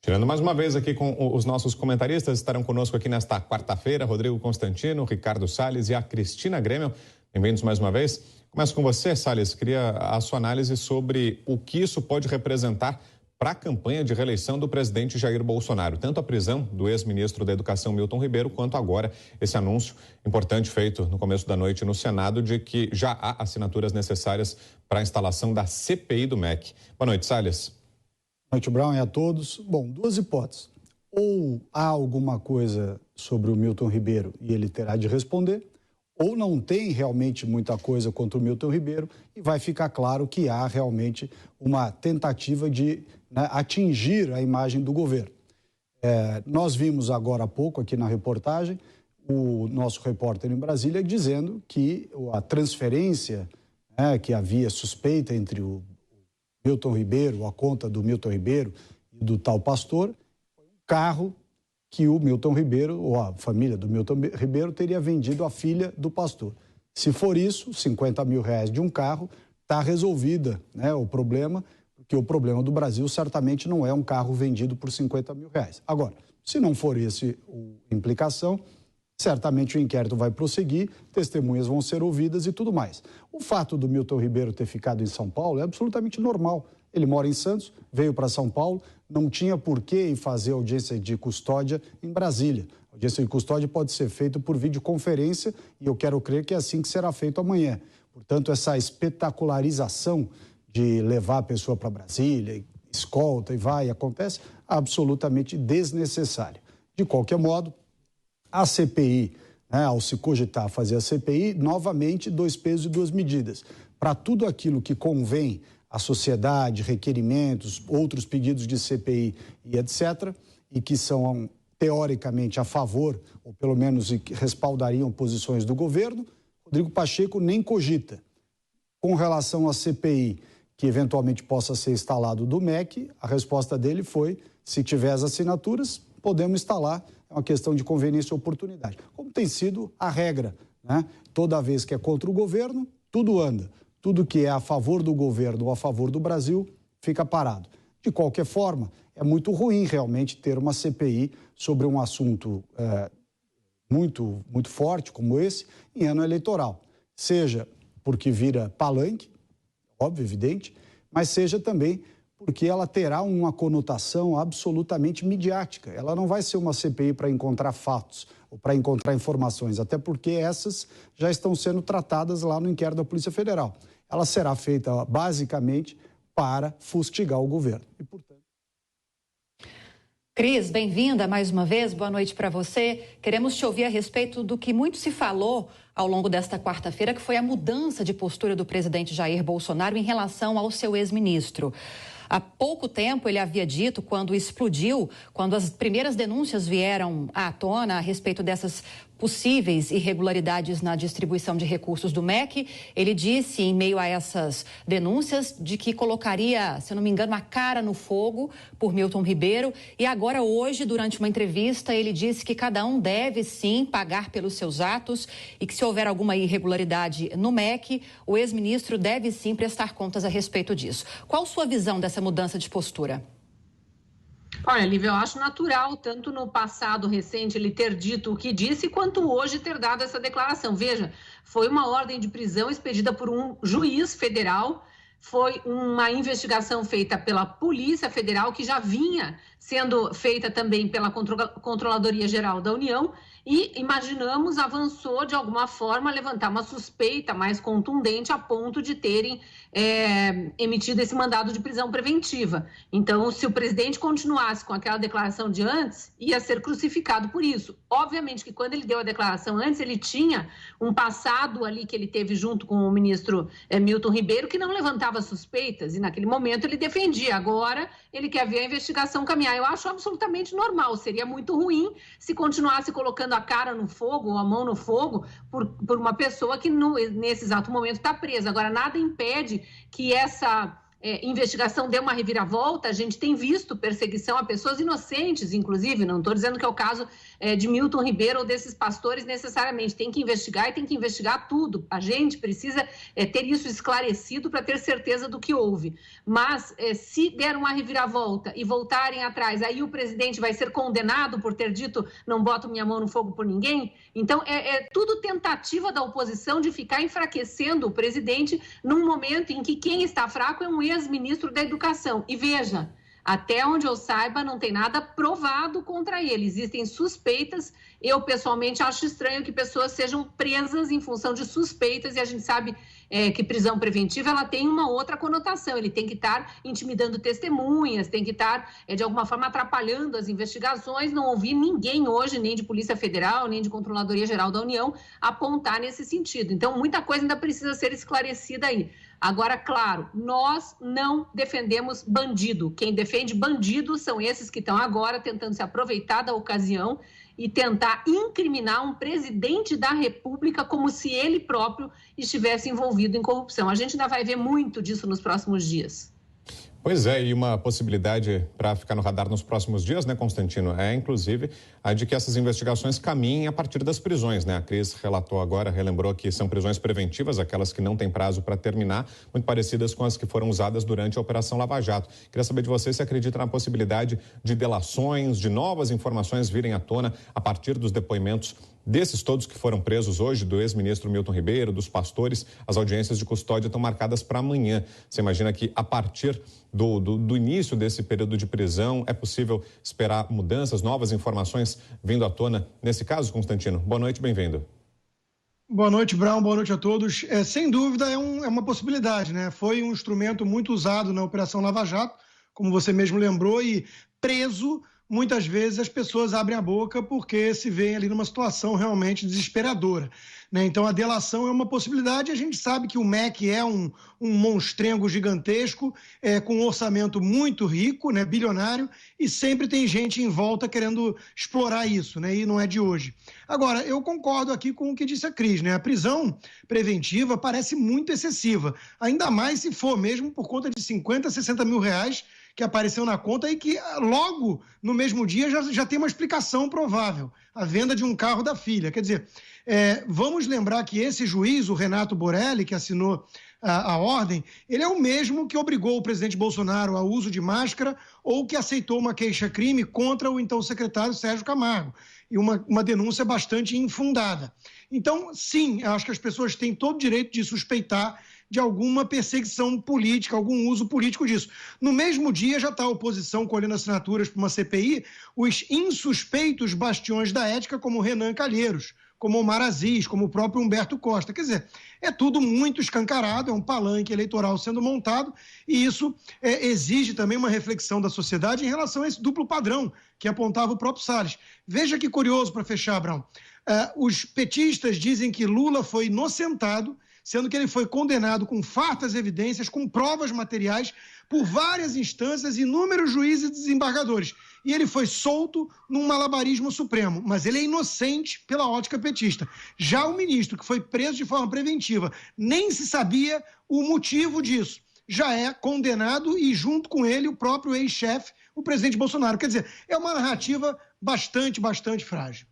Tirando mais uma vez aqui com os nossos comentaristas, estarão conosco aqui nesta quarta-feira, Rodrigo Constantino, Ricardo Salles e a Cristina Grêmio. Bem-vindos mais uma vez. Começo com você, Salles. Queria a sua análise sobre o que isso pode representar para a campanha de reeleição do presidente Jair Bolsonaro. Tanto a prisão do ex-ministro da Educação, Milton Ribeiro, quanto agora esse anúncio importante feito no começo da noite no Senado de que já há assinaturas necessárias para a instalação da CPI do MEC. Boa noite, Salles. Boa noite, Brown, e a todos. Bom, duas hipóteses. Ou há alguma coisa sobre o Milton Ribeiro e ele terá de responder, ou não tem realmente muita coisa contra o Milton Ribeiro e vai ficar claro que há realmente uma tentativa de atingir a imagem do governo. Nós vimos agora há pouco aqui na reportagem o nosso repórter em Brasília dizendo que a transferência que havia suspeita entre o Milton Ribeiro, a conta do Milton Ribeiro e do tal pastor, foi um carro que o Milton Ribeiro, ou a família do Milton Ribeiro, teria vendido à filha do pastor. Se for isso, 50 mil reais de um carro, está resolvida o problema, porque o problema do Brasil certamente não é um carro vendido por 50 mil reais. Agora, se não for esse a implicação, certamente o inquérito vai prosseguir, testemunhas vão ser ouvidas e tudo mais. O fato do Milton Ribeiro ter ficado em São Paulo é absolutamente normal. Ele mora em Santos, veio para São Paulo, não tinha por que ir fazer audiência de custódia em Brasília. A audiência de custódia pode ser feita por videoconferência e eu quero crer que é assim que será feito amanhã. Portanto, essa espetacularização de levar a pessoa para Brasília, escolta e vai, acontece, absolutamente desnecessária. De qualquer modo, a CPI, ao se cogitar fazer a CPI, novamente, 2 pesos e 2 medidas. Para tudo aquilo que convém à sociedade, requerimentos, outros pedidos de CPI e etc., e que são teoricamente a favor, ou pelo menos respaldariam posições do governo, Rodrigo Pacheco nem cogita. Com relação à CPI, que eventualmente possa ser instalado do MEC, a resposta dele foi, se tiver as assinaturas, podemos instalar. É uma questão de conveniência e oportunidade. Como tem sido a regra, Toda vez que é contra o governo, tudo anda. Tudo que é a favor do governo ou a favor do Brasil fica parado. De qualquer forma, é muito ruim realmente ter uma CPI sobre um assunto muito, muito forte como esse em ano eleitoral. Seja porque vira palanque, óbvio, evidente, mas seja também porque ela terá uma conotação absolutamente midiática. Ela não vai ser uma CPI para encontrar fatos ou para encontrar informações, até porque essas já estão sendo tratadas lá no inquérito da Polícia Federal. Ela será feita basicamente para fustigar o governo. E, portanto... Cris, bem-vinda mais uma vez, boa noite para você. Queremos te ouvir a respeito do que muito se falou ao longo desta quarta-feira, que foi a mudança de postura do presidente Jair Bolsonaro em relação ao seu ex-ministro. Há pouco tempo ele havia dito, quando explodiu, quando as primeiras denúncias vieram à tona a respeito dessas possíveis irregularidades na distribuição de recursos do MEC, ele disse, em meio a essas denúncias, de que colocaria, se eu não me engano, a cara no fogo por Milton Ribeiro. E agora, hoje, durante uma entrevista, ele disse que cada um deve, sim, pagar pelos seus atos e que, se houver alguma irregularidade no MEC, o ex-ministro deve, sim, prestar contas a respeito disso. Qual sua visão dessa mudança de postura? Olha, Lívia, eu acho natural, tanto no passado recente ele ter dito o que disse, quanto hoje ter dado essa declaração. Veja, foi uma ordem de prisão expedida por um juiz federal, foi uma investigação feita pela Polícia Federal, que já vinha sendo feita também pela Controladoria Geral da União, e imaginamos avançou de alguma forma a levantar uma suspeita mais contundente a ponto de terem emitido esse mandado de prisão preventiva. Então, se o presidente continuasse com aquela declaração de antes, ia ser crucificado por isso. Obviamente que quando ele deu a declaração antes, ele tinha um passado ali que ele teve junto com o ministro Milton Ribeiro, que não levantava suspeitas, e naquele momento ele defendia. Agora, ele quer ver a investigação caminhar. Eu acho absolutamente normal, seria muito ruim se continuasse colocando a cara no fogo ou a mão no fogo por uma pessoa que nesse exato momento está presa. Agora, nada impede que essa investigação dê uma reviravolta, a gente tem visto perseguição a pessoas inocentes, inclusive, não estou dizendo que é o caso de Milton Ribeiro ou desses pastores necessariamente, tem que investigar e tem que investigar tudo, a gente precisa ter isso esclarecido para ter certeza do que houve, mas se der uma reviravolta e voltarem atrás, aí o presidente vai ser condenado por ter dito não boto minha mão no fogo por ninguém, então é tudo tentativa da oposição de ficar enfraquecendo o presidente num momento em que quem está fraco é um ex-ministro da Educação. E veja, até onde eu saiba, não tem nada provado contra ele. Existem suspeitas. Eu, pessoalmente, acho estranho que pessoas sejam presas em função de suspeitas e a gente sabe que prisão preventiva ela tem uma outra conotação. Ele tem que estar intimidando testemunhas, tem que estar, de alguma forma, atrapalhando as investigações. Não ouvi ninguém hoje, nem de Polícia Federal, nem de Controladoria Geral da União, apontar nesse sentido. Então, muita coisa ainda precisa ser esclarecida aí. Agora, claro, nós não defendemos bandido. Quem defende bandido são esses que estão agora tentando se aproveitar da ocasião e tentar incriminar um presidente da República como se ele próprio estivesse envolvido em corrupção. A gente ainda vai ver muito disso nos próximos dias. Pois é, e uma possibilidade para ficar no radar nos próximos dias, né, Constantino, é inclusive a de que essas investigações caminhem a partir das prisões, né? A Cris relatou agora, relembrou que são prisões preventivas, aquelas que não têm prazo para terminar, muito parecidas com as que foram usadas durante a Operação Lava Jato. Queria saber de você se acredita na possibilidade de delações, de novas informações virem à tona a partir dos depoimentos desses todos que foram presos hoje, do ex-ministro Milton Ribeiro, dos pastores. As audiências de custódia estão marcadas para amanhã. Você imagina que a partir do início desse período de prisão é possível esperar mudanças, novas informações vindo à tona nesse caso, Constantino? Boa noite, bem-vindo. Boa noite, Brown, boa noite a todos. Sem dúvida é uma possibilidade, né? Foi um instrumento muito usado na Operação Lava Jato, como você mesmo lembrou, e preso, muitas vezes as pessoas abrem a boca porque se veem ali numa situação realmente desesperadora, né? Então a delação é uma possibilidade. A gente sabe que o MEC é um monstrengo gigantesco, com um orçamento muito rico, né, bilionário, e sempre tem gente em volta querendo explorar isso, né? E não é de hoje. Agora, eu concordo aqui com o que disse a Cris, né? A prisão preventiva parece muito excessiva, ainda mais se for mesmo por conta de 50, 60 mil reais que apareceu na conta e que logo no mesmo dia já tem uma explicação provável, a venda de um carro da filha. Quer dizer, vamos lembrar que esse juiz, o Renato Borelli, que assinou a ordem, ele é o mesmo que obrigou o presidente Bolsonaro ao uso de máscara ou que aceitou uma queixa-crime contra o então secretário Sérgio Camargo, e uma denúncia bastante infundada. Então, sim, eu acho que as pessoas têm todo o direito de suspeitar de alguma perseguição política, algum uso político disso. No mesmo dia já está a oposição colhendo assinaturas para uma CPI, os insuspeitos bastiões da ética, como Renan Calheiros, como Omar Aziz, como o próprio Humberto Costa. Quer dizer, é tudo muito escancarado, é um palanque eleitoral sendo montado, e isso exige também uma reflexão da sociedade em relação a esse duplo padrão que apontava o próprio Salles. Veja que curioso, para fechar, Brown. Os petistas dizem que Lula foi inocentado, sendo que ele foi condenado com fartas evidências, com provas materiais, por várias instâncias, inúmeros juízes e desembargadores. E ele foi solto num malabarismo supremo, mas ele é inocente pela ótica petista. Já o ministro, que foi preso de forma preventiva, nem se sabia o motivo disso, já é condenado e junto com ele o próprio ex-chefe, o presidente Bolsonaro. Quer dizer, é uma narrativa bastante frágil.